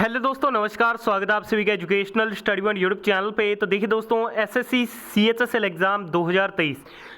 Hello दोस्तों, नमस्कार। स्वागत है आप सभी का educational study one YouTube channel पे। तो देखिए दोस्तों, एसएससी सीएचएसएल एग्ज़ाम 2023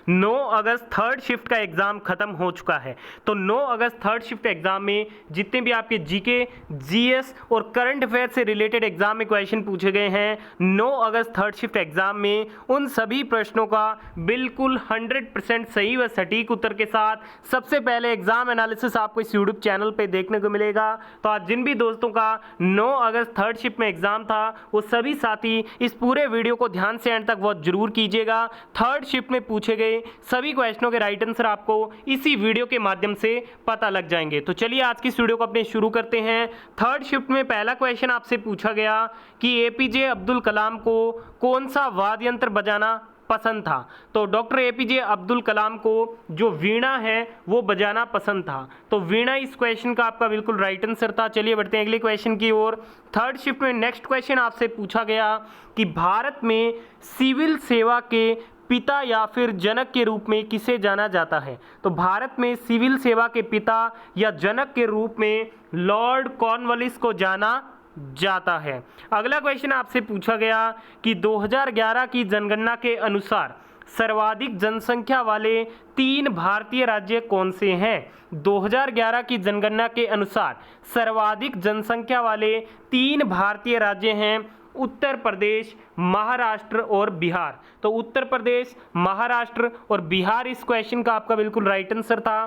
9 अगस्त थर्ड शिफ्ट का एग्ज़ाम ख़त्म हो चुका है। तो 9 अगस्त थर्ड शिफ्ट एग्ज़ाम में जितने भी आपके जीके, जीएस और करंट अफेयर से रिलेटेड एग्ज़ाम में क्वेश्चन पूछे गए हैं 9 अगस्त थर्ड शिफ्ट एग्ज़ाम में, उन सभी प्रश्नों का बिल्कुल 100% सही व सटीक उत्तर के साथ सबसे पहले एग्ज़ाम एनालिसिस आपको इस यूट्यूब चैनल पर देखने को मिलेगा। तो आज जिन भी दोस्तों का 9 अगस्त थर्ड शिफ्ट में एग्जाम था, वो सभी साथी इस पूरे वीडियो को ध्यान से एंड तक वॉच जरूर कीजिएगा। थर्ड शिफ्ट में पूछे गए सभी क्वेश्चनों के राइट आंसर आपको इसी वीडियो के माध्यम से पता लग जाएंगे। तो चलिए आज की इस वीडियो को अपने शुरू करते हैं। थर्ड शिफ्ट में पहला क्वेश्चन आपसे पूछा गया कि एपीजे अब्दुल कलाम को कौन सा वाद्य यंत्र बजाना पसंद था। तो डॉक्टर एपीजे अब्दुल कलाम को जो वीणा है वो बजाना पसंद था। तो वीणा इस क्वेश्चन का आपका बिल्कुल राइट आंसर था। चलिए बढ़ते हैं अगले क्वेश्चन की ओर। थर्ड शिफ्ट में नेक्स्ट क्वेश्चन आपसे पूछा गया कि भारत में सिविल सेवा के पिता या फिर जनक के रूप में किसे जाना जाता है। तो भारत में सिविल सेवा के पिता या जनक के रूप में लॉर्ड कॉर्नवालिस को जाना जाता है। अगला क्वेश्चन आपसे पूछा गया कि 2011 की जनगणना के अनुसार सर्वाधिक जनसंख्या वाले 3 भारतीय राज्य कौन से हैं। 2011 की जनगणना के अनुसार सर्वाधिक जनसंख्या वाले 3 भारतीय राज्य हैं उत्तर प्रदेश, महाराष्ट्र और बिहार। तो उत्तर प्रदेश, महाराष्ट्र और बिहार इस क्वेश्चन का आपका बिल्कुल राइट आंसर था।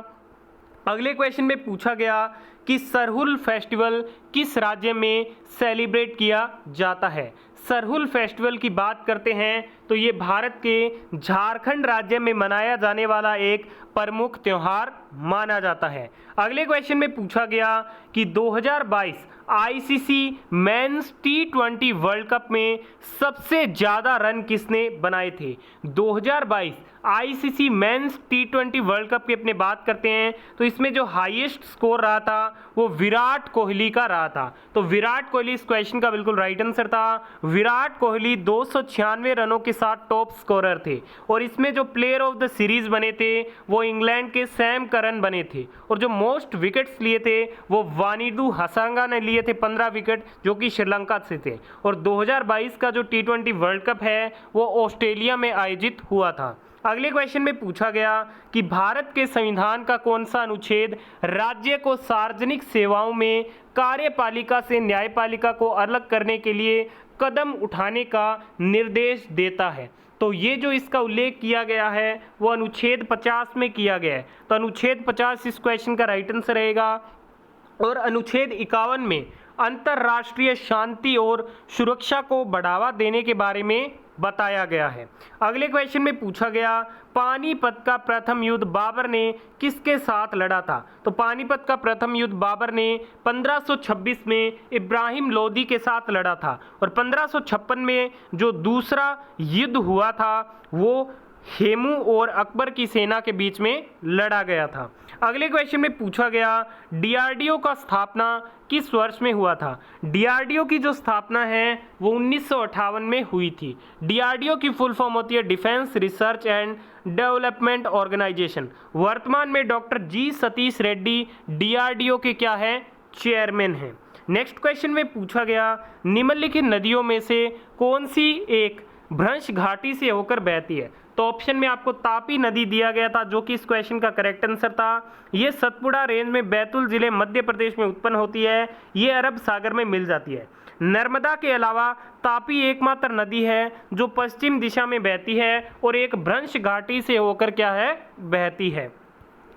अगले क्वेश्चन में पूछा गया कि सरहुल फेस्टिवल किस राज्य में सेलिब्रेट किया जाता है। सरहुल फेस्टिवल की बात करते हैं तो ये भारत के झारखंड राज्य में मनाया जाने वाला एक प्रमुख त्यौहार माना जाता है। अगले क्वेश्चन में पूछा गया कि 2022 आईसीसी मेंस टी20 वर्ल्ड कप में सबसे ज़्यादा रन किसने बनाए थे। 2022 आईसीसी मेंस टी20 वर्ल्ड कप की अपने बात करते हैं तो इसमें जो हाईएस्ट स्कोर रहा था वो विराट कोहली का रहा था। तो विराट कोहली इस क्वेश्चन का बिल्कुल राइट आंसर था। विराट कोहली 296 रनों के साथ टॉप स्कोरर थे और इसमें जो प्लेयर ऑफ द सीरीज बने थे वो इंग्लैंड के सैम करन बने थे और जो मोस्ट विकेट्स लिए थे वो वानिडू हसांगा ने लिए थे 15 विकेट, जो कि श्रीलंका से थे। और 2022 का जो टी20 वर्ल्ड कप है वो ऑस्ट्रेलिया में आयोजित हुआ था। अगले क्वेश्चन में पूछा गया कि भारत के संविधान का कौन सा अनुच्छेद राज्य को सार्वजनिक सेवाओं में कार्यपालिका से न्यायपालिका को अलग करने के लिए कदम उठाने का निर्देश देता है। तो ये जो इसका उल्लेख किया गया है वो अनुच्छेद 50 में किया गया है। तो अनुच्छेद 50 इस क्वेश्चन का राइट आंसर रहेगा। और अनुच्छेद 51 में अंतर्राष्ट्रीय शांति और सुरक्षा को बढ़ावा देने के बारे में बताया गया है। अगले क्वेश्चन में पूछा गया पानीपत का प्रथम युद्ध बाबर ने किसके साथ लड़ा था। तो पानीपत का प्रथम युद्ध बाबर ने 1526 में इब्राहिम लोदी के साथ लड़ा था और 1556 में जो दूसरा युद्ध हुआ था वो हेमू और अकबर की सेना के बीच में लड़ा गया था। अगले क्वेश्चन में पूछा गया डीआरडीओ का स्थापना किस वर्ष में हुआ था। डीआरडीओ की जो स्थापना है वो 1958 में हुई थी। डीआरडीओ की फुल फॉर्म होती है defence research and development organisation. वर्तमान में doctor G Satish Reddy DRDO के क्या है, चेयरमैन हैं। नेक्स्ट क्वेश्चन में पूछा गया निम्नलिखित नदियों में से कौन सी एक भ्रंश घाटी से होकर बहती है। तो ऑप्शन में आपको तापी नदी दिया गया था जो कि इस क्वेश्चन का करेक्ट आंसर था। ये सतपुड़ा रेंज में बैतूल जिले मध्य प्रदेश में उत्पन्न होती है। ये अरब सागर में मिल जाती है। नर्मदा के अलावा तापी एकमात्र नदी है जो पश्चिम दिशा में बहती है और एक भ्रंश घाटी से होकर क्या है, बहती है।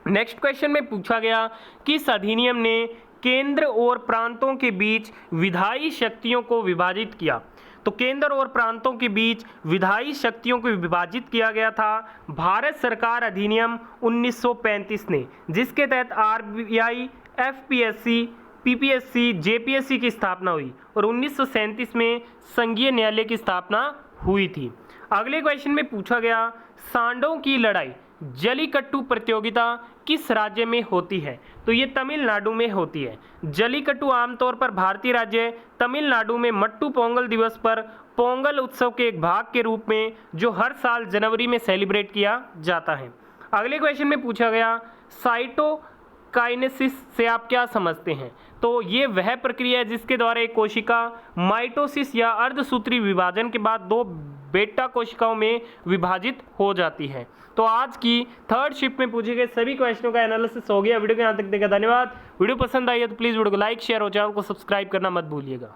नेक्स्ट क्वेश्चन में पूछा गया किस अधिनियम ने केंद्र और प्रांतों के बीच विधायी शक्तियों को विभाजित किया। तो केंद्र और प्रांतों के बीच विधायी शक्तियों को विभाजित किया गया था भारत सरकार अधिनियम 1935 ने, जिसके तहत आरबीआई, एफपीएससी, पीपीएससी, जेपीएससी की स्थापना हुई और 1937 में संघीय न्यायालय की स्थापना हुई थी। अगले क्वेश्चन में पूछा गया सांडों की लड़ाई जलीकट्टू प्रतियोगिता किस राज्य में होती है। तो ये तमिलनाडु में होती है। जलीकट्टू आमतौर पर भारतीय राज्य तमिलनाडु में मट्टू पोंगल दिवस पर पोंगल उत्सव के एक भाग के रूप में जो हर साल जनवरी में सेलिब्रेट किया जाता है। अगले क्वेश्चन में पूछा गया साइटोकाइनेसिस से आप क्या समझते हैं। तो ये वह प्रक्रिया है जिसके द्वारा एक कोशिका माइटोसिस या अर्धसूत्री विभाजन के बाद 2 बेटा कोशिकाओं में विभाजित हो जाती है। तो आज की थर्ड शिफ्ट में पूछे गए सभी क्वेश्चनों का एनालिसिस हो गया। वीडियो को यहाँ तक देखा, धन्यवाद। वीडियो पसंद आई है तो प्लीज़ वीडियो को लाइक, शेयर और चैनल को सब्सक्राइब करना मत भूलिएगा।